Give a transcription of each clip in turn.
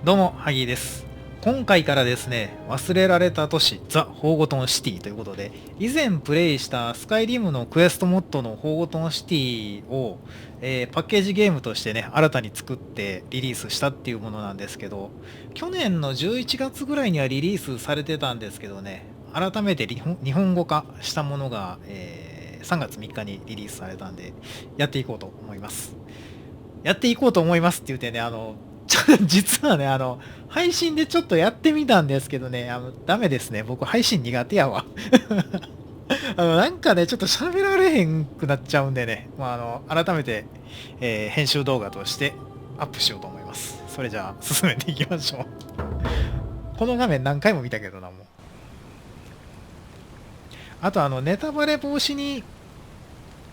どうも、ハギーです。今回からですね、忘れられた都市、ザ・ホーゴトンシティということで、以前プレイしたスカイリムのクエストモッドのホーゴトンシティを、パッケージゲームとしてね、新たに作ってリリースしたっていうものなんですけど、去年の11月ぐらいにはリリースされてたんですけどね、改めて日本語化したものが、3月3日にリリースされたんで、やっていこうと思います。やっていこうと思いますって言ってね、実はね、配信でちょっとやってみたんですけどね、ダメですね。僕、配信苦手やわ。なんかね、ちょっと喋られへんくなっちゃうんでね、改めて、編集動画としてアップしようと思います。それじゃあ、進めていきましょう。この画面何回も見たけどな、もう。あと、ネタバレ防止に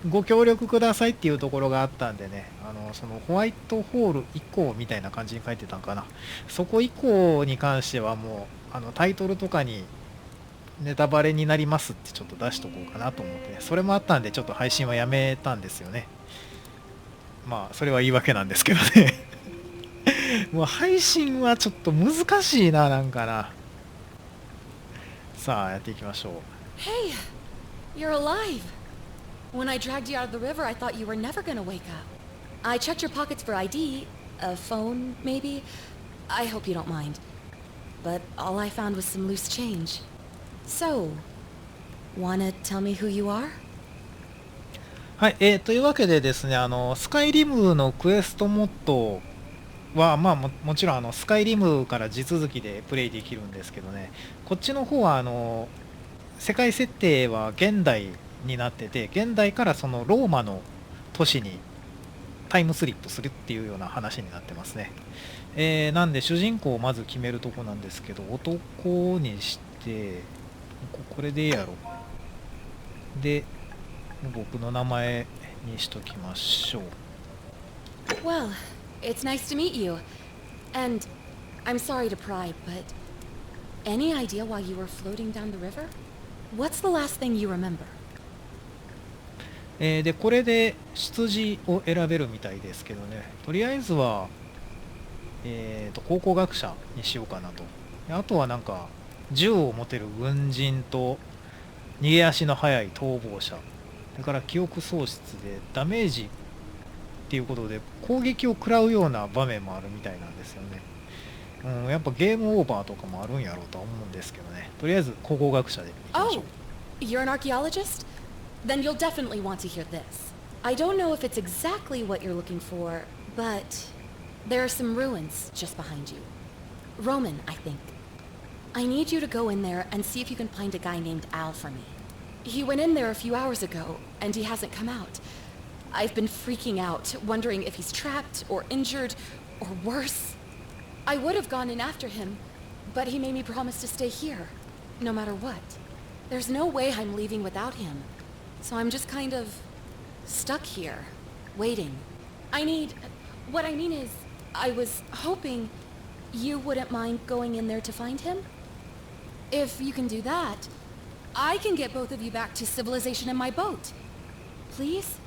ご協力くださいっていうところがあったんでね、そのホワイトホール以降みたいな感じに書いてたんかな。そこ以降に関してはもう、タイトルとかにネタバレになりますってちょっと出しとこうかなと思って、ね、それもあったんでちょっと配信はやめたんですよね。まあ、それは言い訳なんですけどね。もう配信はちょっと難しいな、なんかな。さあ、やっていきましょう。Hey, you're alive. When I dragged you out of the river, I thought you were never gonna wake up. I checked your pockets for ID, a phone, maybe. I hope you don't mind. But all I found was some loose change. So, wanna tell me who you are? はい、というわけでですね、スカイリムのクエストモッドは、まあもちろんスカイリムから地続きでプレイできるんですけどね、こっちの方は世界設定は現代になってて、現代からそのローマの都市にタイムスリップするっていうような話になってますね。なんで主人公をまず決めるとこなんですけど、男にして、これでいいやろ。で、僕の名前にしときましょう。Well, it's nice to meet you. And I'm sorry to pry, but any idea why you were floating down the river? What's the last thing you remember? で、これで出自を選べるみたいですけどね、とりあえずは、考古学者にしようかなと。あとはなんか、銃を持てる軍人と、逃げ足の速い逃亡者、それから記憶喪失でダメージっていうことで攻撃を食らうような場面もあるみたいなんですよね。やっぱゲームオーバーとかもあるんやろうとは思うんですけどね。とりあえず考古学者でいきましょう。Oh, you're an archaeologist? Then you'll definitely want to hear this. I don't know if it's exactly what you're looking for, but there are some ruins just behind you. Roman, I think. I need you to go in there and see if you can find a guy named Al for me. He went in there a few hours ago, and he hasn't come out. I've been freaking out, wondering if he's trapped or injured, or worse. I would have gone in after him, but he made me promise to stay here, no matter what. There's no way I'm leaving without him, so I'm just kind of stuck here, waiting. What I mean is, I was hoping you wouldn't mind going in there to find him? If you can do that, I can get both of you back to civilization in my boat. Please?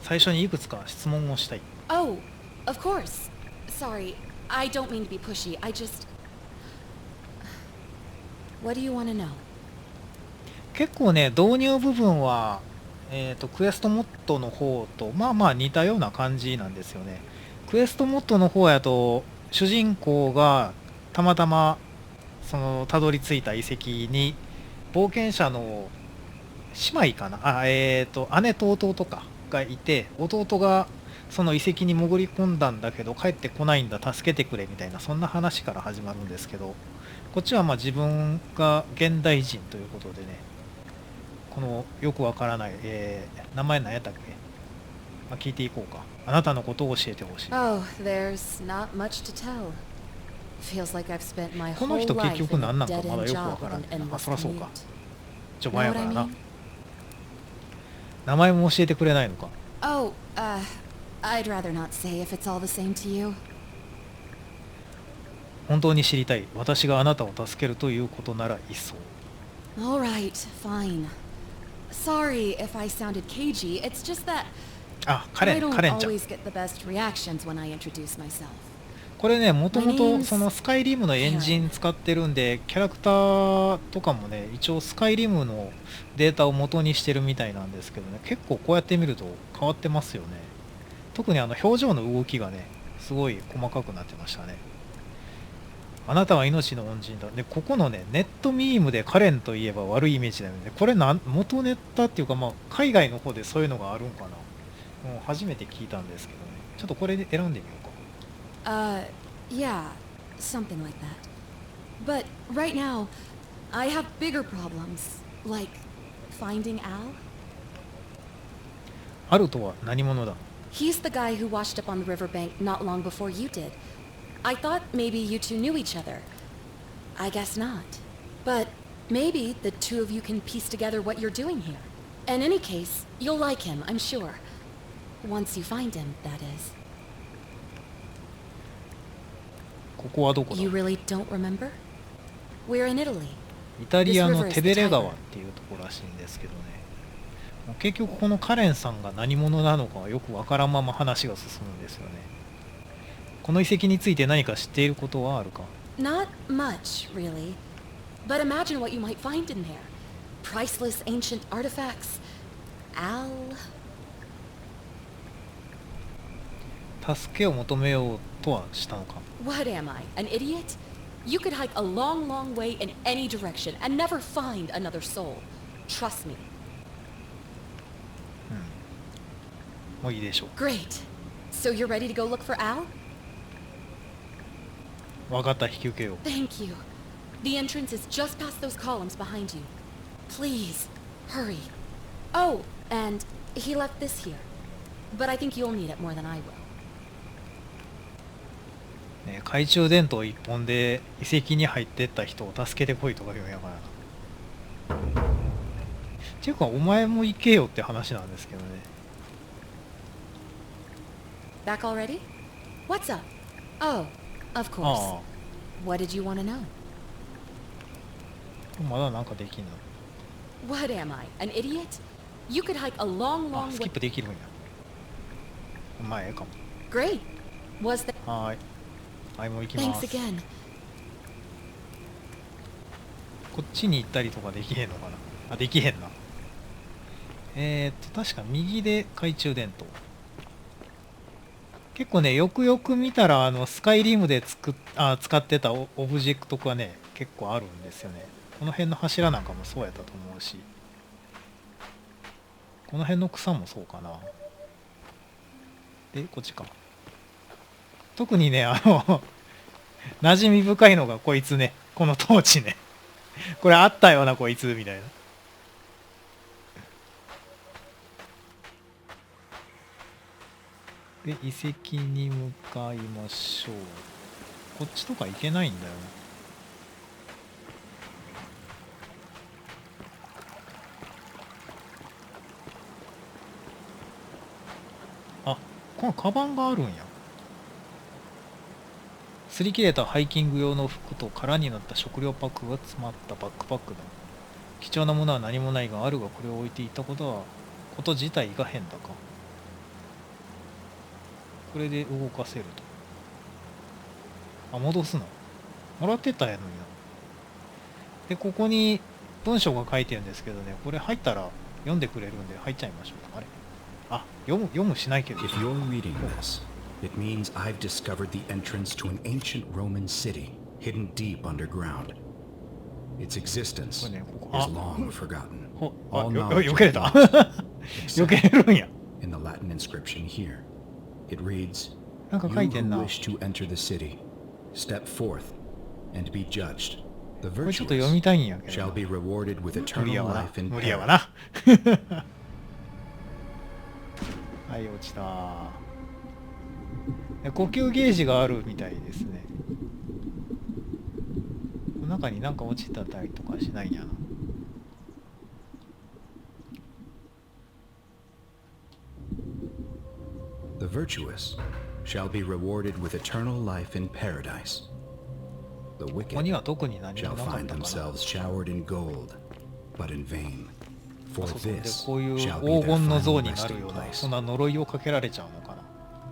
最初にいくつか質問をしたい。Oh, of course. Sorry, I don't mean to be pushy. What do you want to know? 結構ね、導入部分は、クエストモッドの方とまあまあ似たような感じなんですよね。クエストモッドの方やと主人公がたまたまそのたどり着いた遺跡に冒険者の姉妹かな、姉と弟かがいて、弟がその遺跡に潜り込んだんだけど帰ってこないんだ、助けてくれみたいな、そんな話から始まるんですけど、こっちはまあ自分が現代人ということでね、このよくわからない、名前何やったっけ、聞いていこうか。あなたのことを教えてほしい。Oh, there's not much to tell. Feels like I've spent my この whole 人結 life 局 in 何な a んか dead まだ end よくわ job からん with ね an んな。あ、 endless そらそうか。 commute. 序 Know 盤や what か I らな。mean? 名前も教えてくれないのか。Oh, I'd rather not say if it's all the same to you. 本当に知りたい。私があなたを助けるということならいっそ。 All right, fine. Sorry if I sounded cagey. It's just that あ、カレ I ン、don't カレンちゃん。 always get the best reactions when I introduce myself. これね、もともとそのスカイリムのエンジン使ってるんで、キャラクターとかもね、一応スカイリムのデータを元にしてるみたいなんですけどね、結構こうやって見ると変わってますよね。特に表情の動きがね、すごい細かくなってましたね。あなたは命の恩人だ。で、ここのね、ネットミームでカレンといえば悪いイメージだよね。これ元ネタっていうか、まあ、海外の方でそういうのがあるんかな。もう初めて聞いたんですけどね。ちょっとこれで選んでみようか。Yeah, something like that. But right now, I have bigger problems, like finding Al. アルとは何者だ？ He's the guy who washed up on the riverbank not long before you did. I thought maybe you two knew each other. I guess not. But maybe the two of you can piece together what you're doing here. In any case, you'll like him, I'm sure. Once you find him, that is. ここはどこだ？ You really don't remember? We're in Italy. イタリアのテベレ川っていうところらしいんですけどね。もう結局このカレンさんが何者なのかはよくわからんまま話が進むんですよね。この遺跡について何か知っていることはあるか？ Not much, really. But imagine what you might find in there. Priceless ancient artifacts. Al... 助けを求めようとはしたのか？ What am I, an idiot? You could hike a long, long way in any direction and never find another soul. Trust me. もういいでしょう。 Great. So you're ready to go look for Al? 分かった、引き受けよう。 Thank you. The entrance is just past those columns behind you. Please, hurry. Oh, and he left this here. But I think you'll need it more than I will. ね、懐中電灯一本で遺跡に入ってった人を助けてこいとか言うんやからな。っていうか、お前も行けよって話なんですけどね。Back already? What's up? Oh, of course. What did you want to know? まだなんかできんの？ What am I, an idiot? You could hike a long, あ、 long スキ way. ップできるんや。まあ、ええかも。 Great. Was that... はーい。はい、もう行きま Thanks す。 again. こっちに行ったりとかできへんのかな？あ、できへんな。確か右で懐中電灯。結構ね、よくよく見たら、スカイリムで使ってたオブジェクトがね、結構あるんですよね。この辺の柱なんかもそうやったと思うし、この辺の草もそうかな。で、こっちか。特にね、馴染み深いのがこいつね、このトーチね。これあったよな、こいつ、みたいな。で、遺跡に向かいましょう。こっちとか行けないんだよな。あ、このカバンがあるんや。擦り切れたハイキング用の服と空になった食料パックが詰まったバックパックだ。貴重なものは何もないが、あるがこれを置いていったこと自体が変だか。これで動かせると。あ、戻すな。もらってたやのにな。で、ここに文章が書いてるんですけどね、これ入ったら読んでくれるんで入っちゃいましょう。あれ？あ、読むしないけど。 If you're reading this, it means I've discovered the entrance to an ancient Roman city hidden deep underground. Its existence is long forgotten. All knowledge of it lost, 避けれるんや。 in the Latin inscription here. It reads, なんか You 書いてん who な。 wish to enter the city, step forth and be judged. The これちょっと読み virtuous たいんやけ shall ど。 be rewarded with 無理 eternal やわな。 life in 無理やわ paradise. な。はい、落ちた。呼吸ゲージがあるみたいですね。中になんか落ちたりとかしないんやな。The virtuous shall be rewarded with eternal life in paradise. The ここ wicked には特に何も shall なかっ find たかな。 themselves showered in gold, but in vain. そ For うそうで this こういう shall be 黄 their 金の像 final になる resting ような place. そんな呪いをかけられちゃうのかな。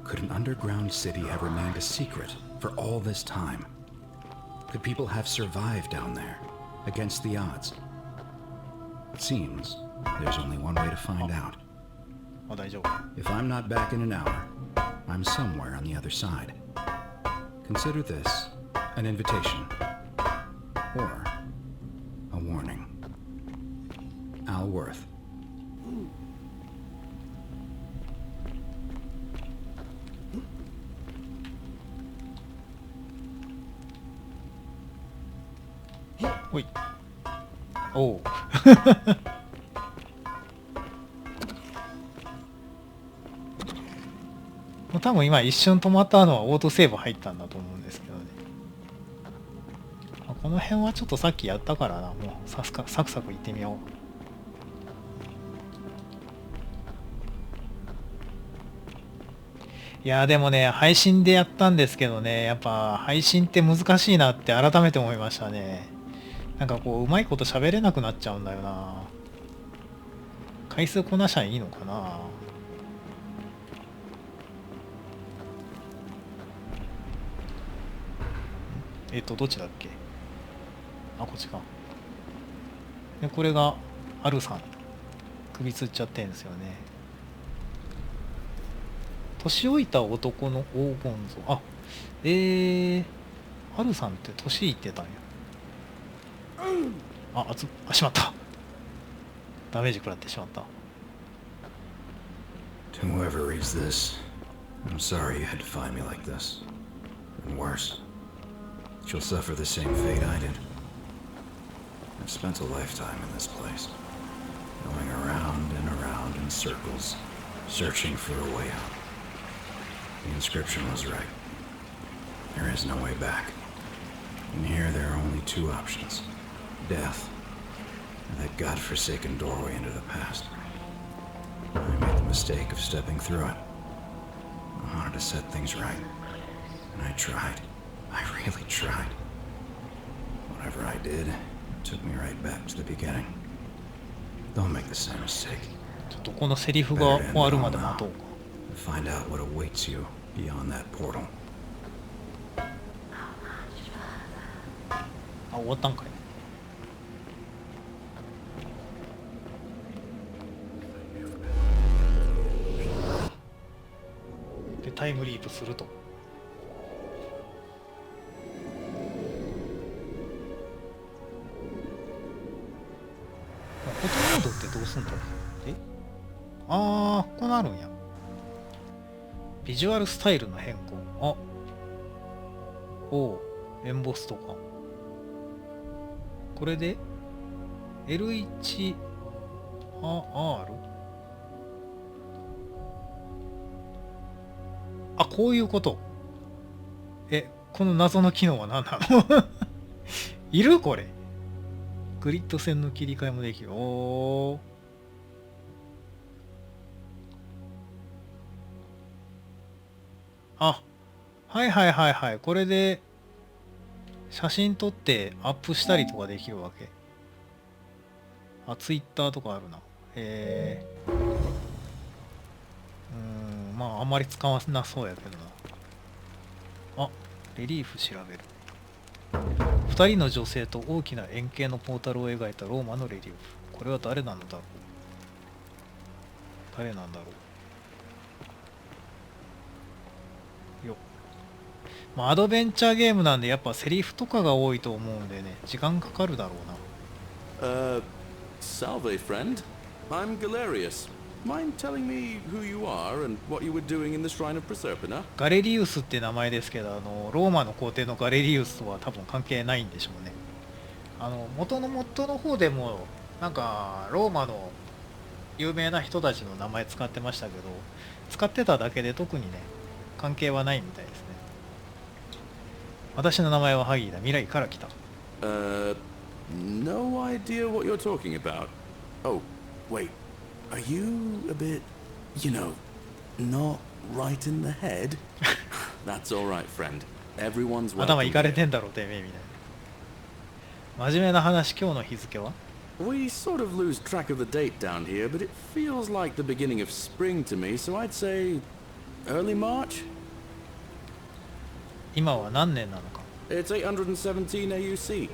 Could an underground city have remained a secret For all this time, could people have survived down there against the odds? It seems there's only one way to find out. あ、大丈夫。 If I'm not back in an hour, I'm somewhere on the other side. Consider this an invitation or a warning. Al Worth. ほい。おう。多分今一瞬止まったのはオートセーブ入ったんだと思うんですけどね。この辺はちょっとさっきやったからな。もうサクサクいってみよう。いやでもね、配信でやったんですけどね、やっぱ配信って難しいなって改めて思いましたね。なんかこううまいこと喋れなくなっちゃうんだよな。回数こなしゃいいのかな。どっちだっけ。あ、こっちか。でこれがアルさん、首つっちゃってんですよね。年老いた男の黄金像。あ、アルさんって年いってたんや。あ、しまった。ダメージ食らってしまった。 To whoever reads this, I'm sorry you had to find me like this. And worse, she'll suffer the same fate I did. I've spent a lifetime in this place, going around and around in circles, searching for a way out. The inscription was right. There is no way back. And here there are only two options. Death, and that godforsaken doorway into the past. I made the mistake of stepping through it. I wanted to set things right. And I tried. I really tried. Whatever I did, it took me right back to the beginning. Don't make the same mistake. ちょっとこのセリフが終わるまで待とうか。 Find out what awaits you beyond that portal. あ、終わったんかい。でタイムリープすると。フォトモードってどうすんだろう。こうなるんや。ビジュアルスタイルの変更。エンボスとか。これで L1R？ あ、こういうこと。この謎の機能は何なの？いるこれ。グリッド線の切り替えもできる。はいはいはいはい。これで写真撮ってアップしたりとかできるわけ。ツイッターとかあるな。まああんまり使わなそうやけどな。レリーフ調べる。2人の女性と大きな円形のポータルを描いたローマのレリーフ。これは誰なのだろう。誰なんだろう。よっ。まあアドベンチャーゲームなんでやっぱセリフとかが多いと思うんでね、時間かかるだろうな。Salve, friend. I'm Galerius. Mind telling me who you are and what you were doing in the Shrine of Proserpina? ガレリウスって名前ですけど、ローマの皇帝のガレリウスとは多分関係ないんでしょうね。元の方でもなんかローマの有名な人たちの名前使ってましたけど、使ってただけで特にね関係はないみたいですね。私の名前はハギーだ。未来から来た。No idea what you're talking about. Oh, wait. Are you a bit, not right in the head? That's all right, friend. Everyone's welcome. 頭いかれてんだろうてめえみたいな。真面目な話、今日の日付は？ We sort of lose track of the date down here, but it feels like the beginning of spring to me, so I'd say early March? 今は何年なのか。 It's 817 AUC.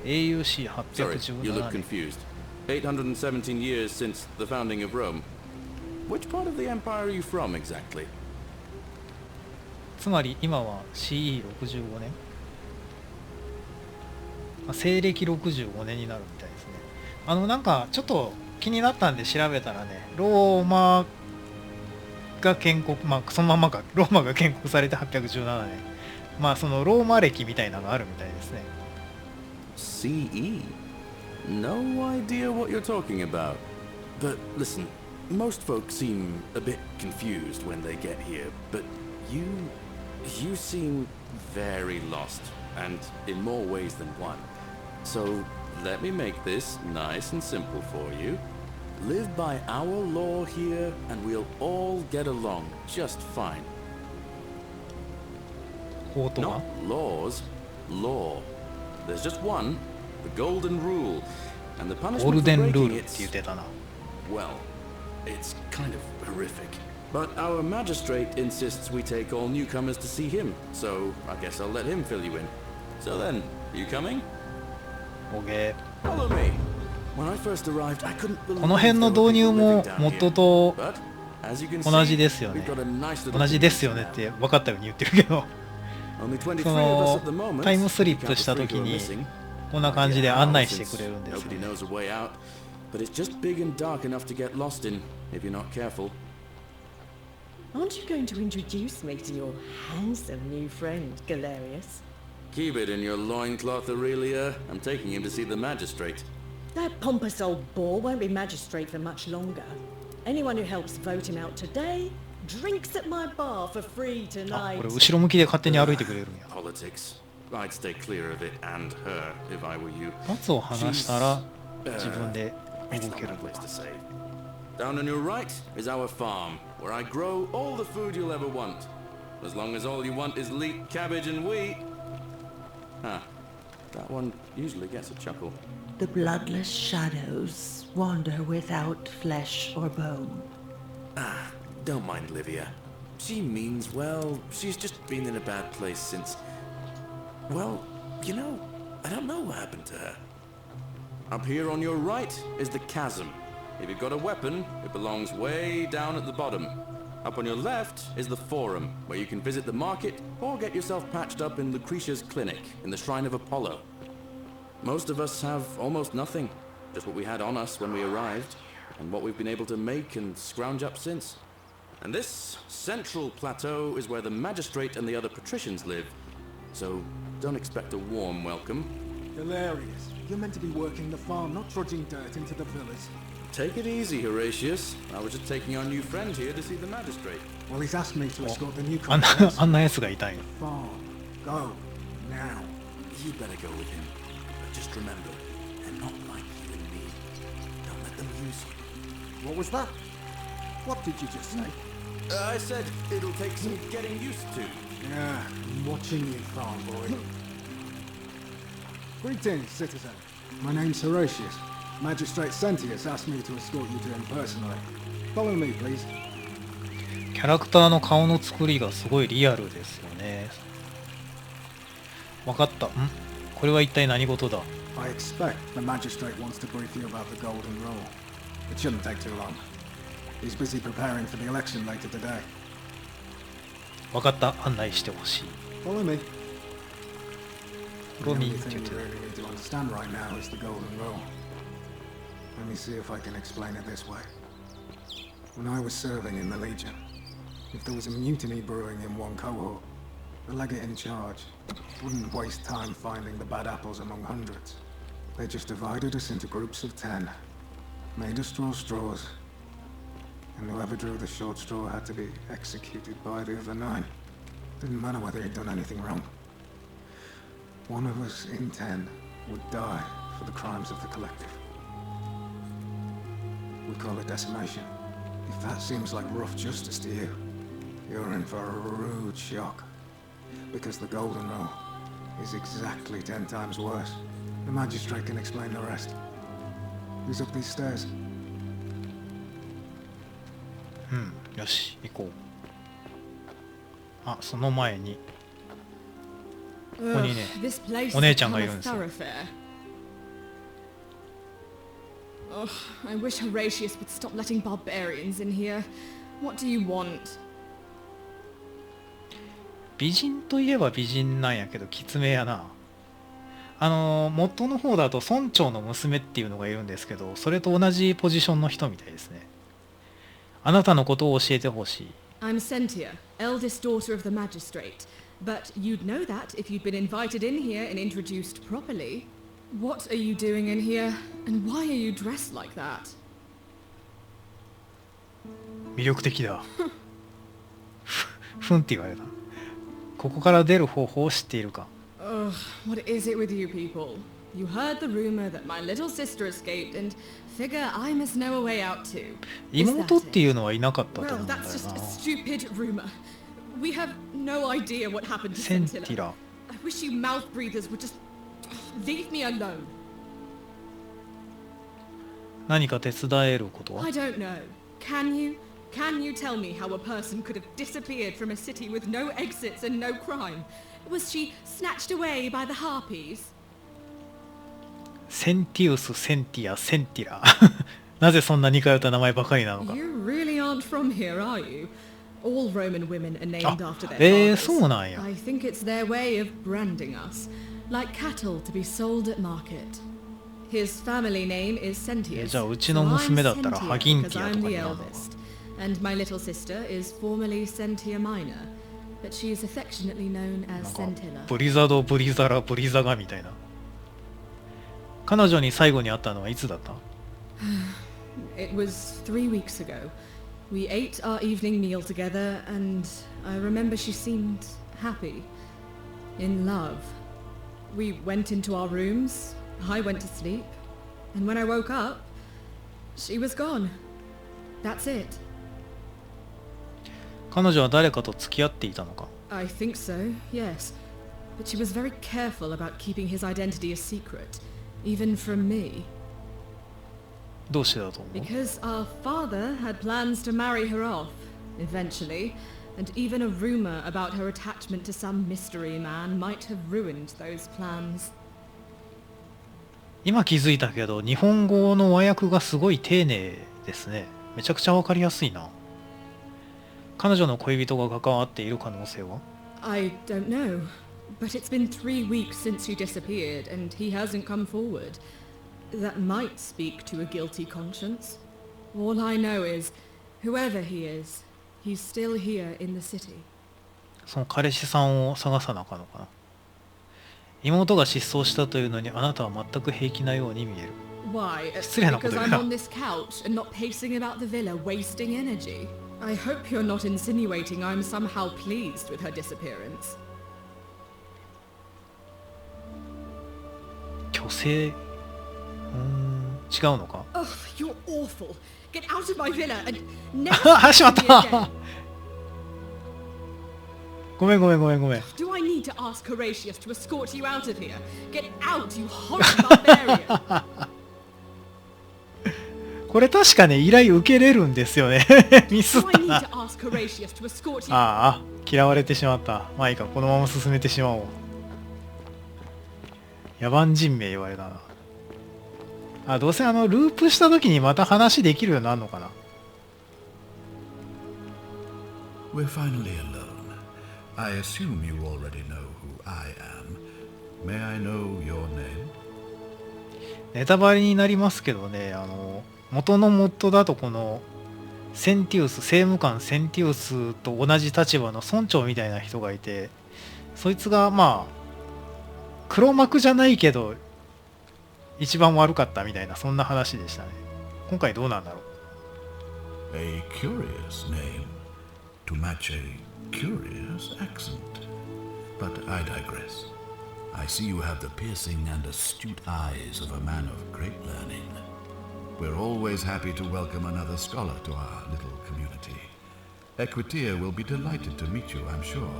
Sorry, you look AUC817 年。 confused. 817 years since the founding of Rome. Which part of the empire are you from exactly? つまり今は CE65 年、西暦65年になるみたいですね。なんかちょっと気になったんで調べたらね、ローマが建国、まあそのままか、ローマが建国されて817年、まあそのローマ歴みたいなのがあるみたいですね。 CE? No idea what you're talking about. But listen, most folks seem a bit confused when they get here, but you seem very lost, and in more ways than one. So let me make this nice and simple for you. Live by our law here, and we'll all get along just fine. 法とは Not laws, law. There's just one, the golden rule, and the ゴー punishment ル for デンルー breaking ルって言っ it's, てたな。 well, it's kind of horrific. But our magistrate insists we take all newcomers to see him, so I guess I'll let him fill you in. So then, you coming? オゲ Follow me. When I first arrived, I couldn't believe この辺の there were 導入 people も living down 元 here. と But as you can 同じ see, ですよね。 we've got a nice little 同じですよ community ね now. って分かったように言ってるけど、 Only 23そ of us の at the moment. タイムスリッ Count プ the した three 時 who are に missing. こんな感じで案内してくれるんですよ Nobody ね。 knows a way out, but it's just big and dark enough to get lost in if you're not careful. Aren't you going to introduce me to your handsome new friend, Galerius? Keep it in your loincloth, Aurelia. I'm taking him to see the magistrate. That pompous old bore won't be magistrate for much longer. Anyone who helps vote him out today drinks at my bar for free あ、 tonight. これ後ろ向きで勝手に歩いてくれるんや。 Politics. I'd stay clear of it and her if I were you. 罰を離したら自分で It's 動 not ける my と place か。 to say. Down on your right is our farm, where I grow all the food you'll ever want. As long as all you want is leek, cabbage, and wheat. Huh. That one usually gets a chuckle. The bloodless shadows wander without flesh or bone. Don't mind Livia. She means well. She's just been in a bad place since... Well, you know, I don't know what happened to her. Up here on your right is the chasm. If you've got a weapon, it belongs way down at the bottom. Up on your left is the forum, where you can visit the market or get yourself patched up in Lucretia's clinic in the Shrine of Apollo. Most of us have almost nothing, just what we had on us when we arrived, and what we've been able to make and scrounge up since. And this central plateau is where the magistrate and the other patricians live, so don't expect a warm welcome. Hilarious. You're meant to be working the farm, not trudging dirt into the villas. Take it easy, Horatius. I was just taking our new friend here to see the magistrate. Well, he's asked me to escort the new あんな convicts あんなやつがいたんや。 farm. Go. Now. You better go with him. But just remember, they're not like you and me. Don't let them use you. What was that? What did you just say? I said it'll take some getting used to. Yeah, I'm watching you, farm boy. Greetings, citizen. My name's Horatius. Magistrate Sentius asked me to escort you to him personally. Follow me, please. キャラクターの顔の作りがすごいリアルですよね。わかった。これは一体何事だ。 I expect the magistrate wants to brief you about the golden rule. It shouldn't take too long. He's busy preparing for the election later today. わかった。案内してほしい。 Follow me. The Follow me. only thing you really need to understand right now is the golden rule. Let me see if I can explain it this way. When I was serving in the Legion, if there was a mutiny brewing in one cohort, the legate in charge wouldn't waste time finding the bad apples among hundreds. They just divided us into groups of 10, made us draw straws, and whoever drew the short straw had to be executed by the other 9. Didn't matter whether he'd done anything wrong. One of us in 10 would die for the crimes of the collective. We call it decimation. If that seems like rough justice to you, you're in for a rude shock. Because the golden rule is exactly 10 times worse. The magistrate can explain the rest. Who's up these stairs? よし、行こう。あ、その前にここにね This place お姉ちゃんがいるんですよ。 Oh, I wish Horatius would stop letting barbarians in here. What do you want? 美人といえば美人なんやけどきつめやな。元の方だと村長の娘っていうのがいるんですけど、それと同じポジションの人みたいですね。あなたのことを教えてほしい。 I'm Sentia, eldest daughter of the magistrate. But you'd know that if you'd been invited in here and introduced properly. What are you doing in here? And why are you dressed like that? 魅力的だ。ふんって言われた。ここから出る方法を知っているか。 Ugh, what is it with you people? You heard the rumor that my little sister escaped and figure I must know a way out too. 妹っていうのはいなかったと思う Well, んだよ that's just a な。 stupid rumor. We have no idea what happened to セン Scintilla. ティラ。 I wish you mouth breathers would just leave me alone. 何か手伝えることは I don't know. Can you? Can you tell me how a person could have disappeared from a city with no exits and no crime? Was she snatched away by the harpies? センティウス、センティア、センティラ。なぜそんな似通った名前ばかりなのか。 You really aren't from here, are you? All Roman women are named after their えー、 fathers. そうなんや。 I think it's their way of branding us, like cattle to be sold at market. His family name is Sentius. じゃあうちの娘だったら So I'm ハギン Sentia ティア because と I'm か the になるのか。 eldest, and my little sister is formerly Sentia Minor, but she is affectionately known なん as か Scintilla. ブリザド、ブリザラ、ブリザガみたいな。彼女に最後に会ったのはいつだった？ It was 3 weeks ago. We ate our evening meal together, and I remember she seemed happy, in love. We went into our rooms, I went to sleep, and when I woke up, she was gone. That's it. 彼女は誰かと付き合っていたのか。 I think so, yes. But she was very careful about keeping his identity a secret, even from me. どうしてだと思う？ Because our father had plans to marry her off, eventually, and even a rumor about her attachment to some mystery man might have ruined those plans. 今気づいたけど、日本語の和訳がすごい丁寧ですね。めちゃくちゃわかりやすいな。彼女の恋人が関わっている可能性は？ I don't know, but it's been 3 weeks since she disappeared, and he hasn't come forward. That might speak to a guilty conscience. All I know is, whoever he is, he's still here in the city. その彼氏さんを探さなあかんのかな。妹が失踪したというのにあなたは全く平気なように見える。 Why? 失礼なこと Because 言う I'm な。 on this couch and not pacing about the villa, wasting energy. I hope you're not insinuating I'm somehow pleased with her disappearance. 虚勢？違うのか？ Oh, you're awful. Get out of my villa and never あ、しまっ speak to me again. た。ごめんごめんごめんごめん。 Do I need to ask Horatius to escort you out of here? Get out, you horrid barbarian! これ確かね依頼受けれるんですよね。ミスっ Do I た need な。 to ask Horatius to escort you? ああ、嫌われてしまった。まあいいか、このまま進めてしまおう。野蛮人名言われたな。あ、どうせループした時にまた話できるようになるのかな。 We're finally alone. I assume you already know who I am. May I know your name? ネタバレになりますけどね、元のモッドだとこのセンティウス、政務官センティウスと同じ立場の村長みたいな人がいて、そいつがまあ黒幕じゃないけど一番悪かったみたいな、そんな話でしたね。今回どうなんだろう。 A curious name to match a curious accent. But I digress. I see you have the piercing and astute eyes of a man of great learning. We're always happy to welcome another scholar to our little community. Equitia will be delighted to meet you, I'm sure.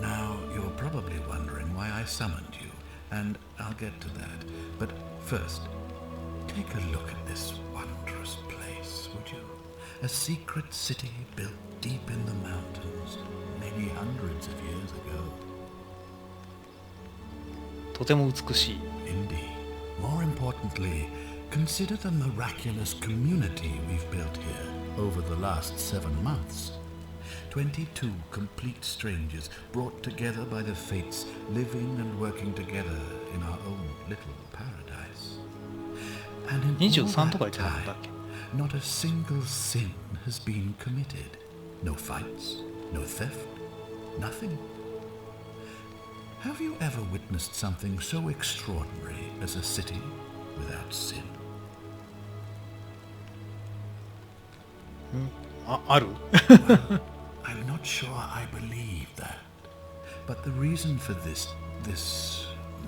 Now, you're probably wondering why I summoned you, and I'll get to that. But first, take a look at this wondrous place, would you? A secret city built deep in the mountains, many hundreds of years ago. とても美しい。 Indeed. More importantly, consider the miraculous community we've built here over the last 7 months. 22 complete strangers brought together by the fates, living and working together in our own little paradise. And in all 23とか言っ that てなかったっ time, け？ not a single sin has been committed. No fights, no theft, nothing. Have you ever witnessed something so extraordinary as a city without sin? ある I'm not sure I believe that. But the reason for this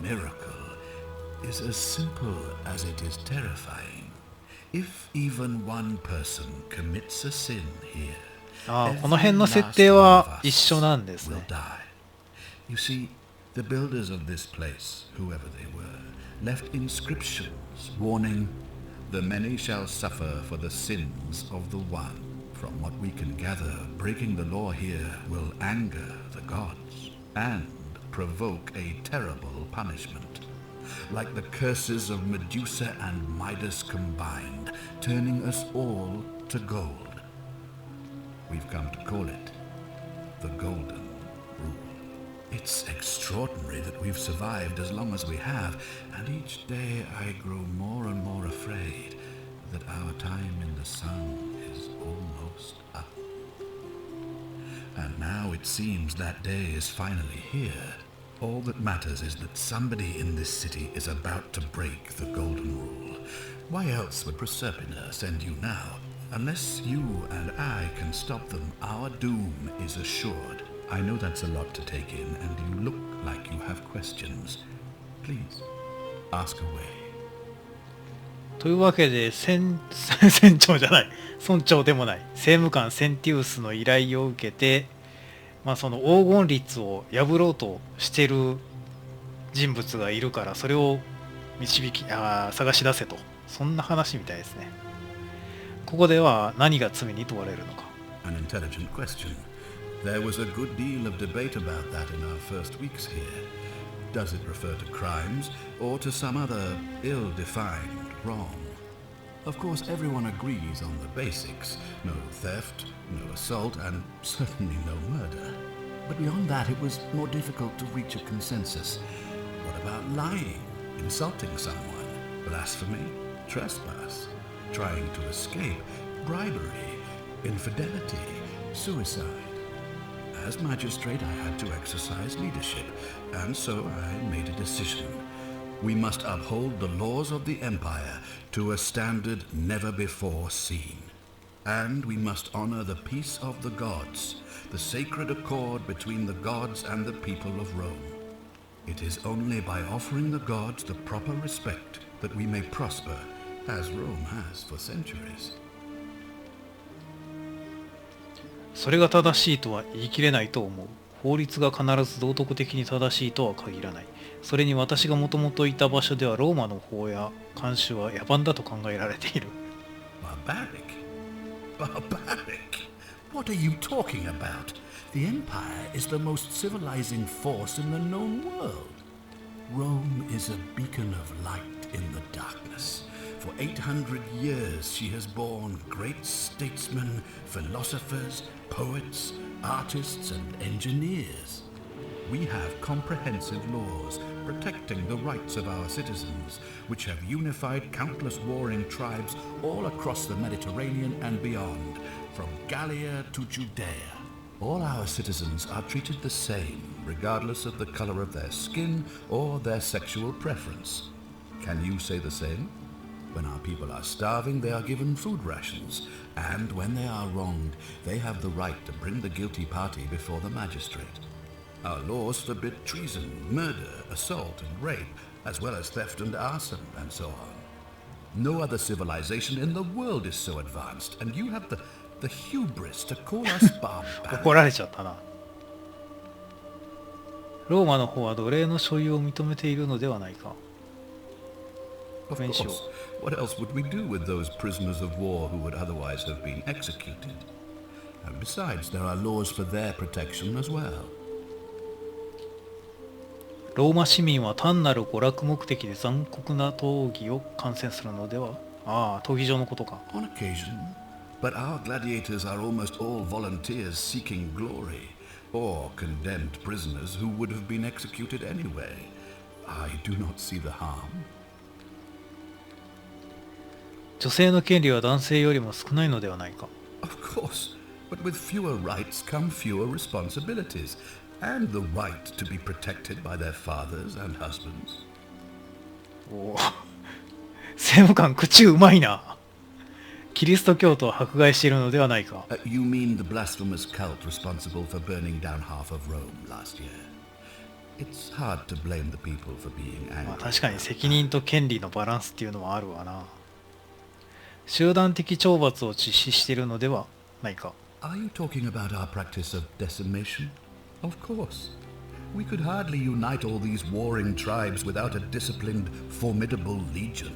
miracle is as simple as it is terrifying. If even one person commits a sin here, この辺の設定は一緒なんですね。 will die. You see, the builders of this place, whoever they were, left inscriptions warning, "The many shall suffer for the sins of the one." From what we can gather, breaking the law here will anger the gods and provoke a terrible punishment. Like the curses of Medusa and Midas combined, turning us all to gold. We've come to call it the Golden Rule. It's extraordinary that we've survived as long as we have, and each day I grow more and more afraid that our time in the sun is almost up. And now it seems that day is finally here. All that matters is that somebody in this city is about to break the Golden Rule. Why else would Proserpina send you now? Unless you and I can stop them, our doom is assured. I know that's a lot to take in, and you look like you have questions. Please, ask away. というわけで船長じゃない村長でもない政務官センティウスの依頼を受けて、その黄金律を破ろうとしている人物がいるからそれを探し出せと、そんな話みたいですね。ここでは何が罪に問われるのか。 An intelligent question. There was a good deal of debate about that in our first weeks here. Does it refer to crimes or to some other ill-defined wrong? Of course, everyone agrees on the basics. No theft, no assault, and certainly no murder. But beyond that, it was more difficult to reach a consensus. What about lying, insulting someone, blasphemy, trespass, trying to escape, bribery, infidelity, suicide? As magistrate, I had to exercise leadership, and so I made a decision. We must uphold the laws of the Empire to a standard never before seen. And we must honor the peace of the gods, the sacred accord between the gods and the people of Rome. It is only by offering the gods the proper respect that we may prosper, as Rome has for centuries. それが正しいとは言い切れないと思う。法律が必ず道徳的に正しいとは限らない。それに私がもともといた場所ではローマの法や慣習は野蛮だと考えられている。Barbaric? Barbaric? What are you talking about? The Empire is the most civilizing force in the known world. Rome is a beacon of light in the darkness. For 800 years she has borne great statesmen, philosophers, poets, artists, and engineers. We have comprehensive laws protecting the rights of our citizens, which have unified countless warring tribes all across the Mediterranean and beyond, from Gallia to Judea. All our citizens are treated the same, regardless of the color of their skin or their sexual preference. Can you say the same? When our people are starving, they are given food rations, and when they are wronged, they have the right to bring the guilty party before the magistrate. Our laws forbid treason, murder, assault, and rape, as well as theft and arson, and so on. No other civilization in the world is so advanced, and you have the hubris to call us barbaric. 怒られちゃったな。ローマの方は奴隷の所有を認めているのではないか。 Of course. What else would we do with those prisoners of war who would otherwise have been executed? And besides, there are laws for their protection as well. ローマ市民は単なる娯楽目的で残酷な闘技を観戦するのでは。ああ、闘技場のことか。On occasion, but our gladiators are almost all volunteers seeking glory, or condemned prisoners who would have been executed anyway. I do not see the harm. 女性の権利は男性よりも少ないのではないか。Of course, but with fewer rights come fewer responsibilities, and the right to be protected by their fathers and husbands. おお、政務官口うまいな。キリスト教徒を迫害しているのではないか。You mean the blasphemous cult responsible for burning down half of Rome last year? It's hard to blame the people for being angry. まあ確かに責任と権利のバランスっていうのはあるわな。集団的懲罰を実施しているのではないか。Are you talking about our practice of decimation? Of course. We could hardly unite all these warring tribes without a disciplined, formidable legion.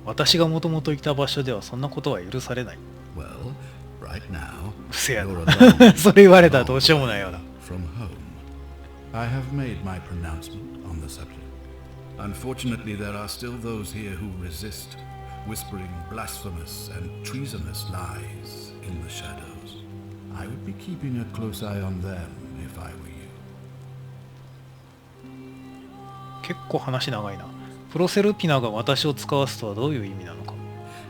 私がもともといた場所ではそんなことは許されない。Well, right now, うせや you're な。 alone それ言われたらどうしようもないよな。 from home. I have made my pronouncement on the subject. Unfortunately, there are still those here who resist, whispering blasphemous and treasonous lies in the shadows. I would be keeping a close eye on them if I were you. 結構話長いな。プロセルピナが私を使わすとはどういう意味なのか。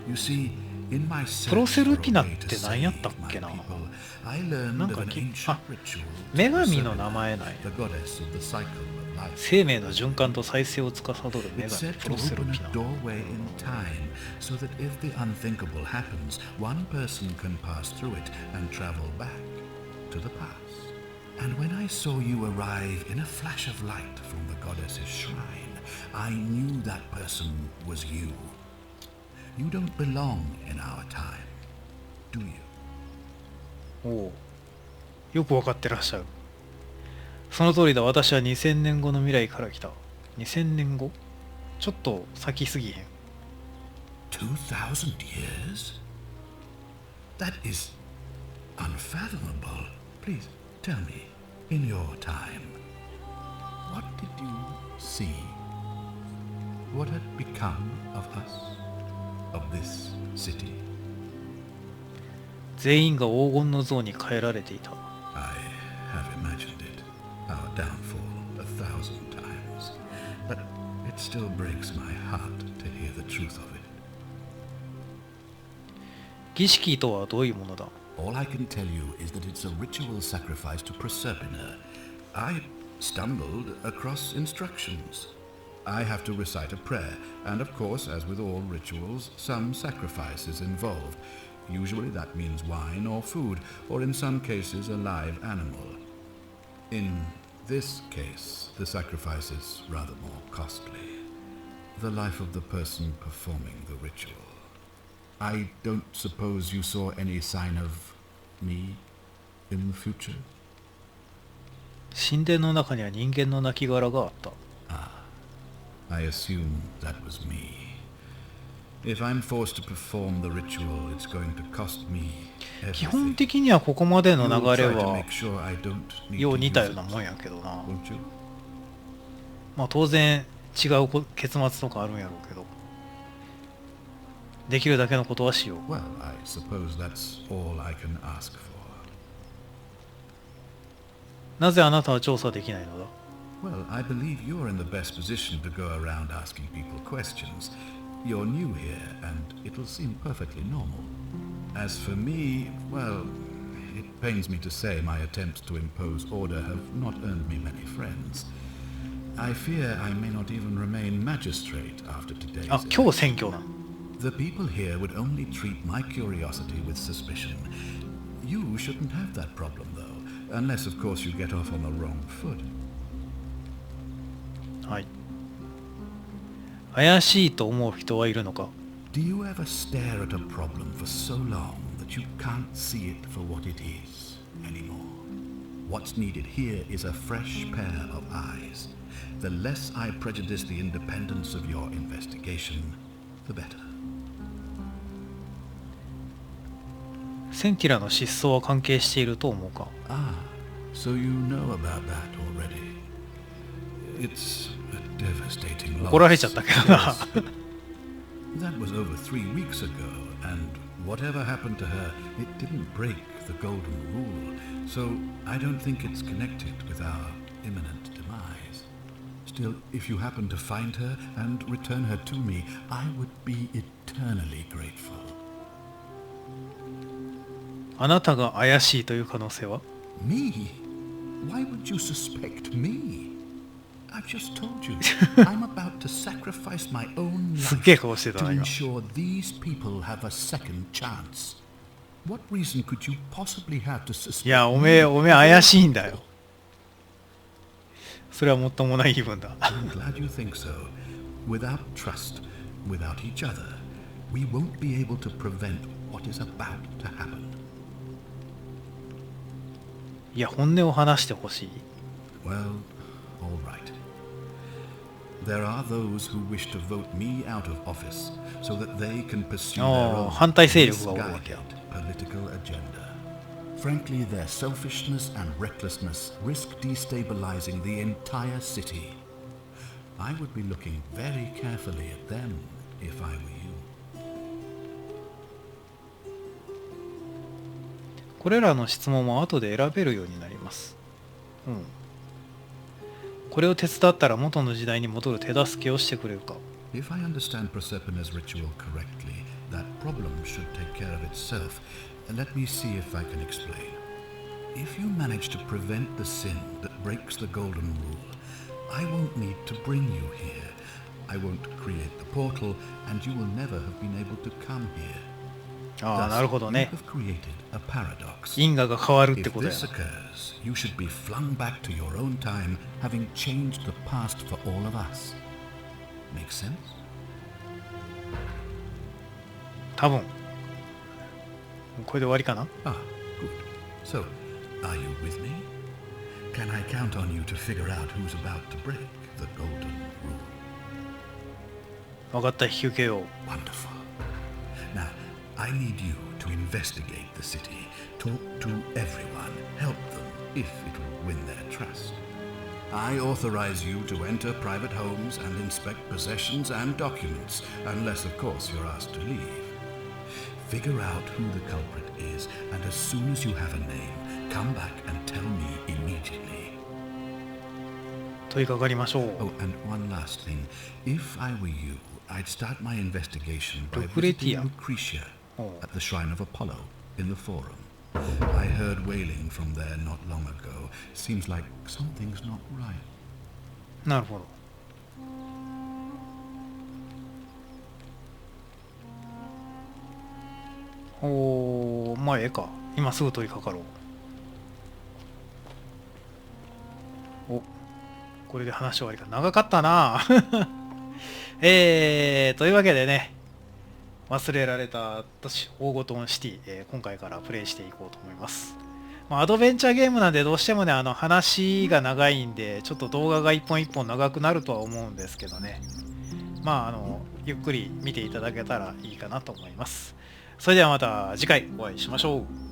You see, in my search プロセ for ル a ピナっ way to て何やったっ save my けな。 people, I learned なん of か an き、 ancient あ、 ritual 女 to 神の preserve 名前ない。 the goddess of the cycle of life. 生命の循環と再生を司る女 It's 神 said プ to ロセル open ピ a ナ。 doorway in time, so that if the unthinkable happens, one person can pass through it and travel back to the past. And when I saw you arrive in a flash of light from the goddess's shrine, I knew that person was you. You don't belong in our time, do you? おお、よくわかってらっしゃる。その通りだ。私は2000年後の未来から来た。2000年後？ちょっと先すぎへん。2,000 years? That is unfathomable. Please tell me, in your time, what did you see? What had become of us, of this city? 全員が黄金の像に変えられていた。I have imagined it, our downfall 1,000 times, but it still breaks my heart to hear the truth of it. 儀式とはどういうものだ。 All I can tell you is that it's a ritual sacrifice to Proserpina. I stumbled across instructions. I have to recite a prayer, and of course, as with all rituals, some sacrifice is involved. Usually that means wine or food, or in some cases a live animal. In this case, the sacrifice is rather more costly. The life of the person performing the ritual. I don't suppose you saw any sign of me in the future? 神殿の中には人間の亡骸があった。 I assume that was me. If I'm forced to perform the ritual, it's going to cost me 基本 everything. 的にはここまでの You'll 流れ try to は make sure I don't need よう to 似 use たよう it, なもんやけどな。 won't you? まあ当然違う結末とかあるんやろうけど、できるだけのことはしよう。 Well, I suppose that's all I can ask for. なぜあなたは調査できないのだ。 Well, I believe you're in the best position to go around asking people questions. You're new here, and it'll seem perfectly normal. As for me, well, it pains me to say my attempts to impose order have not earned me many friends. I fear I may not even remain magistrate after today's あ、今日選挙な。 The people here would only treat my curiosity with suspicion. You shouldn't have that problem, though, unless, of course, you get off on the wrong foot. はい。怪しいと思う人はいるのか。 Do you ever stare at a problem for so long that you can't see it for what it is anymore? What's needed here is a fresh pair of eyes. The less I prejudice the independence of your investigation, the better. センティラの失踪は関係していると思うか。 Ah, So you know about that already. It's a devastating loss. 怒られちゃったけどな。 That was over 3 weeks ago, and whatever happened to her, it didn't break the golden rule. So I don't think it's connected with our imminent demise. Still, if you happen to find her and return her to me, I would be eternally grateful. あなたが怪しいという可能性は？ Me? Why would you suspect me? I've just told you, I'm about to sacrifice my own すっ life げえ顔してた to な今。 ensure these people have a second chance. What reason could you possibly have to い suspect や、おめ me? え怪しいんだよ。それはもっともない言い分だ。 I'm glad you think so. Without trust, without each other, we won't be able to prevent what is about to happen. いや、本音を話してほしい。 Well, all right. There are those who wish to vote me out of office so that they can pursue their own 反対勢力がおるわけや。 misguided political agenda. Frankly, their selfishness and recklessness risk destabilizing the entire city. I would be looking very carefully at them if I were you. これらの質問も後で選べるようになります。うん。これを手伝ったら元の時代に戻る手助けをしてくれるか。 If I understand Proserpina's ritual correctly, that problem should take care of itself. Let me see if I can explain. If you manage to prevent the sin that breaks the golden rule, I won't need to bring you here. I won't create the portal, and you will never have been able to come here. ああ、なるほど You ね。 have created a paradox. 因果が変わるって If ことや this な。 occurs, you should be flung back to your own time, having changed the past for all of us. Make sense? 多分。これで終わりかな？ Ah, good. So, are you with me? Can I count on you to figure out who's about to break the golden rule? 分かった、引き受けよう。 Wonderful. Now, I need you to investigate the city, talk to everyone, help them if it will win their trust. I authorize you to enter private homes and inspect possessions and documents, unless, of course, you're asked to leave. Figure out who the culprit is, and as soon as you have a name, come back and tell me immediately. 問いかかりましょう。 Oh, and one last thing. If I were you, I'd start my investigation by Lucretia. visiting Lucretia Oh. at the Shrine of Apollo in the Forum. I heard wailing from there not long ago. Seems like something's not right. なるほど。おー、まあええか。今すぐ取り掛かろう。お、これで話終わりか。長かったなというわけでね、忘れられた都市オーゴトンシティ、今回からプレイしていこうと思います。まあ、アドベンチャーゲームなんでどうしてもね、話が長いんで、ちょっと動画が一本一本長くなるとは思うんですけどね。まあ、ゆっくり見ていただけたらいいかなと思います。それではまた次回お会いしましょう。